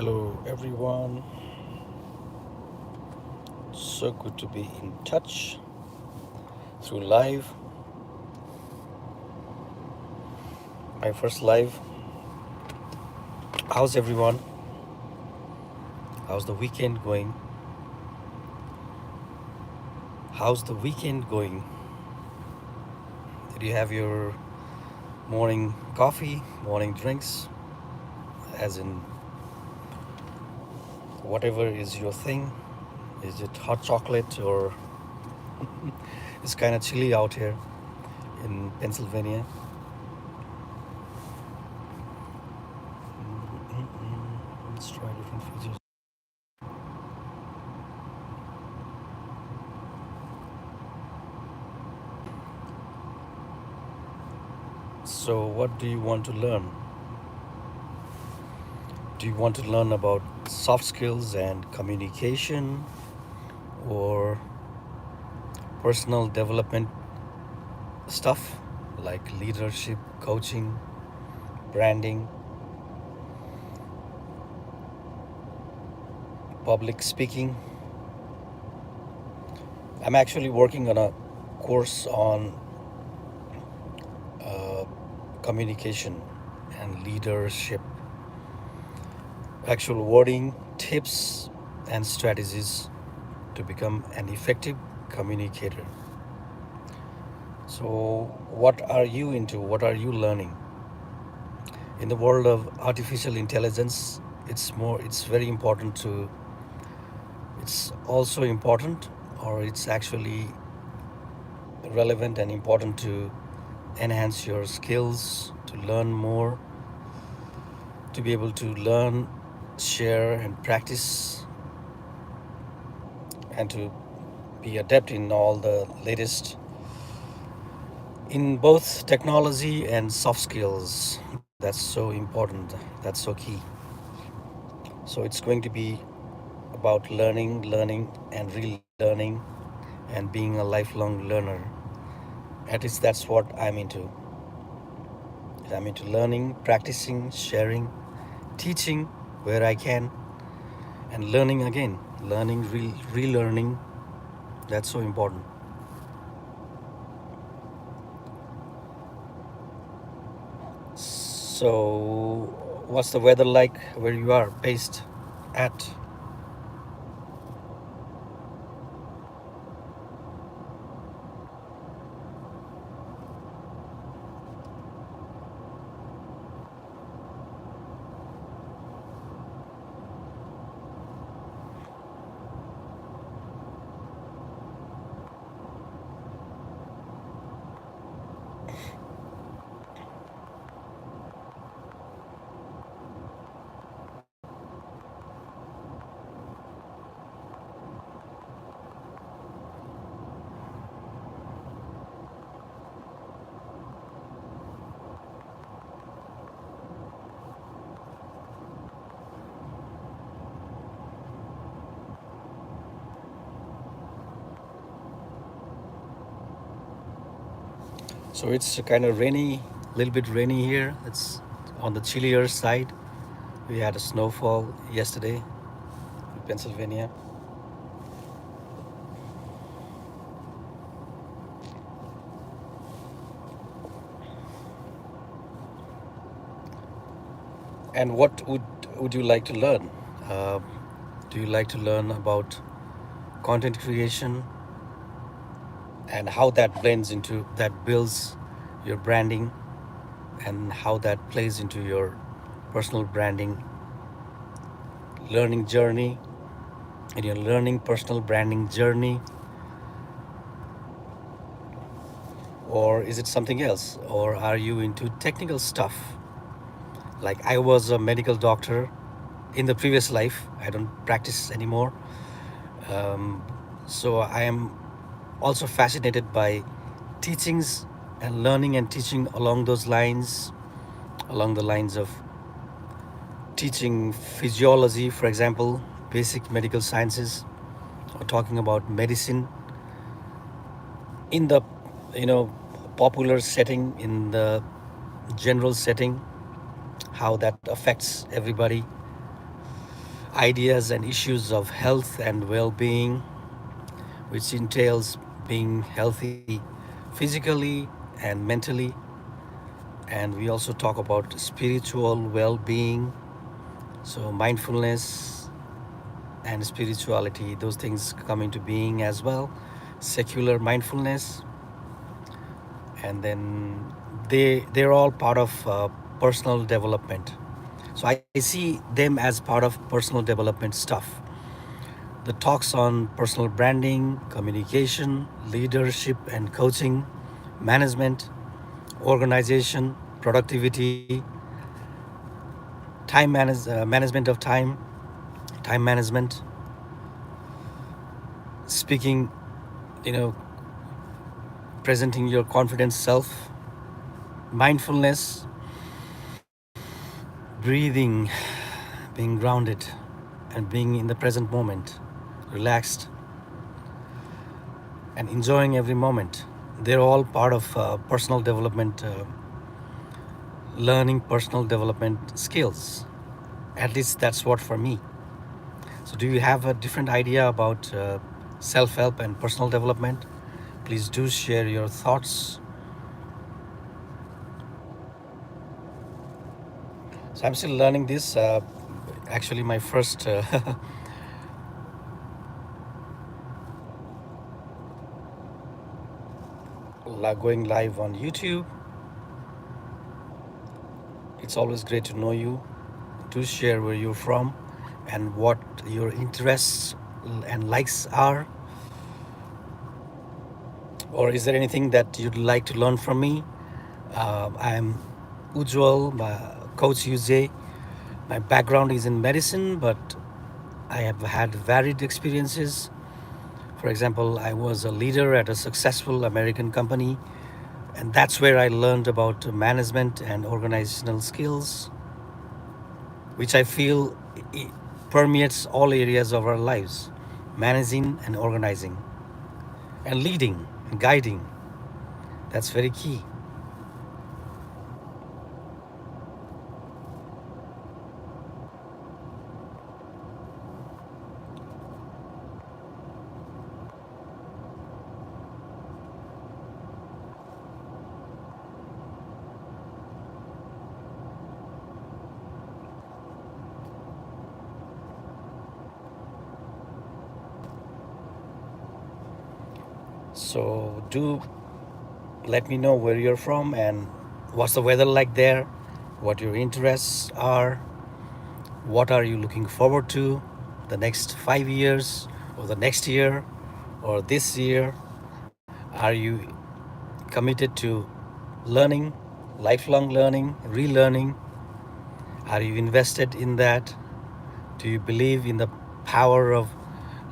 Hello, everyone. So good to be in touch through live. My first live. How's everyone? How's the weekend going? How's the weekend going? Did you have your morning coffee, morning drinks, as in whatever is your thing? Is it hot chocolate or it's kind of chilly out here in Pennsylvania? Let's try different features. So, what do you want to learn? Do you want to learn about soft skills and communication or personal development stuff like leadership, coaching, branding, public speaking? I'm actually working on a course on uh, communication and leadership, actual wording, tips, and strategies to become an effective communicator. So, what are you into? What are you learning? In the world of artificial intelligence, it's very important to, it's also important, or it's actually relevant and important to enhance your skills, to learn more, to be able to learn, share, and practice, and to be adept in all the latest in both technology and soft skills. That's so important, that's so key. So it's going to be about learning, and relearning, and being a lifelong learner. At least that's what I'm into. I'm into learning, practicing, sharing, teaching where I can, and learning again, relearning. That's so important. So, what's the weather like where you are based at? So it's kind of rainy, a little bit rainy here. It's on the chillier side. We had a snowfall yesterday in Pennsylvania. And what would you like to learn? Uh, do you like to learn about content creation and how that blends into that builds your branding, and how that plays into your personal branding learning journey, in your learning personal branding journey? Or is it something else? Or are you into technical stuff? Like I was a medical doctor in the previous life. I don't practice anymore. Um, so I am also fascinated by teachings and learning and teaching along those lines, along the lines of teaching physiology, for example, basic medical sciences, or talking about medicine in the, you know, popular setting, in the general setting, how that affects everybody. ideas and issues of health and well being, which entails being healthy physically and mentally. And we also talk about spiritual well being, so mindfulness and spirituality, those things come into being as well. Secular mindfulness, and then they're all part of personal development. So I see them as part of personal development stuff. The talks on personal branding, communication, leadership and coaching, management, organization, productivity, management of time, time management, speaking, you know, presenting your confident self, mindfulness, breathing, being grounded, and being in the present moment, relaxed, and enjoying every moment. They're all part of personal development, learning personal development skills. At least that's what for me. So, do you have a different idea about self help and personal development? Please do share your thoughts. So, I'm still learning this. Actually, my first going live on YouTube. It's always great to know you. Do share where you're from and what your interests and likes are. Or is there anything that you'd like to learn from me? I'm Ujjwal, Coach UJ. My background is in medicine, but I have had varied experiences. For example, I was a leader at a successful American company, and that's where I learned about management and organizational skills, which I feel permeates all areas of our lives: managing and organizing, and leading and guiding. That's very key. So, do let me know where you're from and what's the weather like there, what your interests are, what are you looking forward to the next 5 years or the next year or this year. Are you committed to learning, lifelong learning, relearning? Are you invested in that? Do you believe in the power of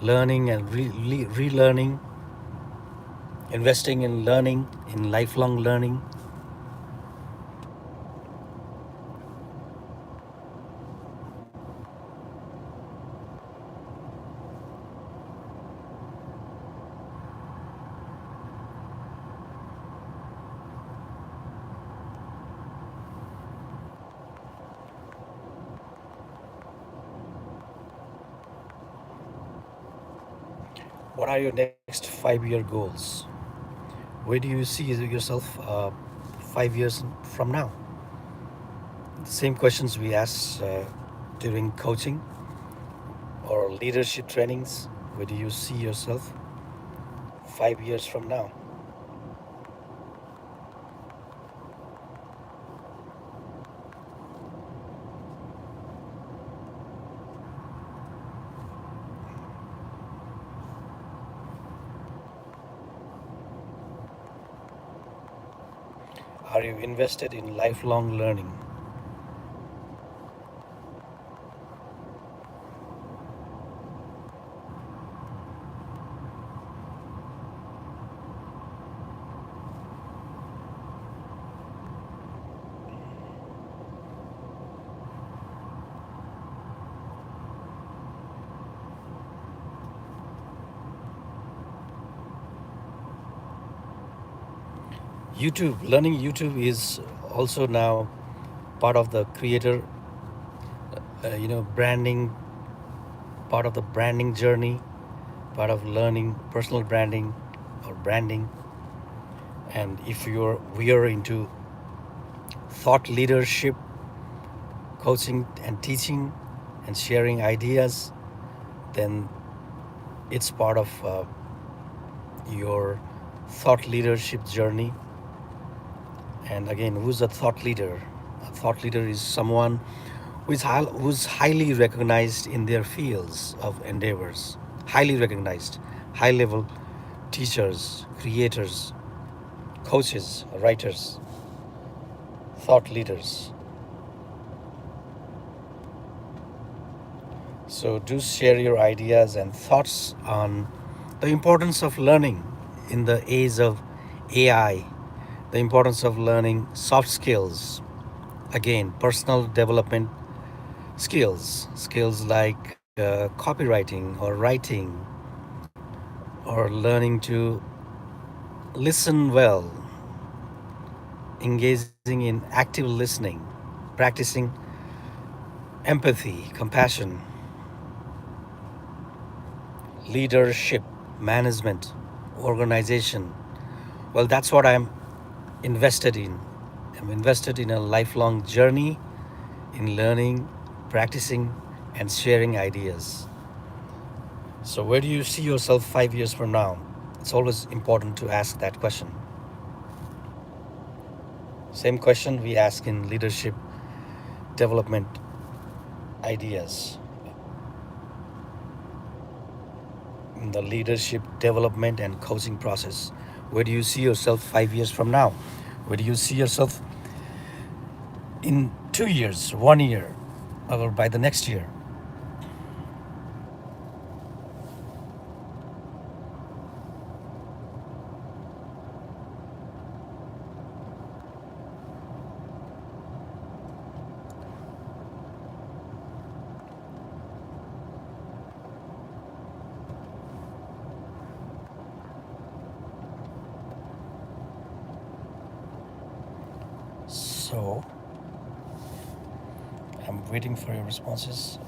learning and relearning, investing in learning, in lifelong learning? What are your next 5 year goals? Where do you see yourself 5 years from now? The same questions we ask during coaching or leadership trainings. Where do you see yourself 5 years from now? Are you invested in lifelong learning? Learning YouTube is also now part of the creator, branding part of the branding journey, part of learning personal branding or branding. And if we are into thought leadership, coaching and teaching and sharing ideas, then it's part of your thought leadership journey. And again, who's a thought leader? A thought leader is someone who's highly recognized in their fields of endeavors, highly recognized, high level teachers, creators, coaches, writers, thought leaders. So, do share your ideas and thoughts on the importance of learning in the age of AI, the importance of learning soft skills, again, personal development skills like copywriting or writing, or learning to listen well, engaging in active listening, practicing empathy, compassion, leadership, management, organization. Well, that's what I'm invested in. I'm invested in a lifelong journey in learning, practicing, and sharing ideas. So, where do you see yourself 5 years from now? It's always important to ask that question. Same question we ask in leadership development ideas, in the leadership development and coaching process. Where do you see yourself 5 years from now? Where do you see yourself in 2 years, 1 year, or by the next year? So, I'm waiting for your responses.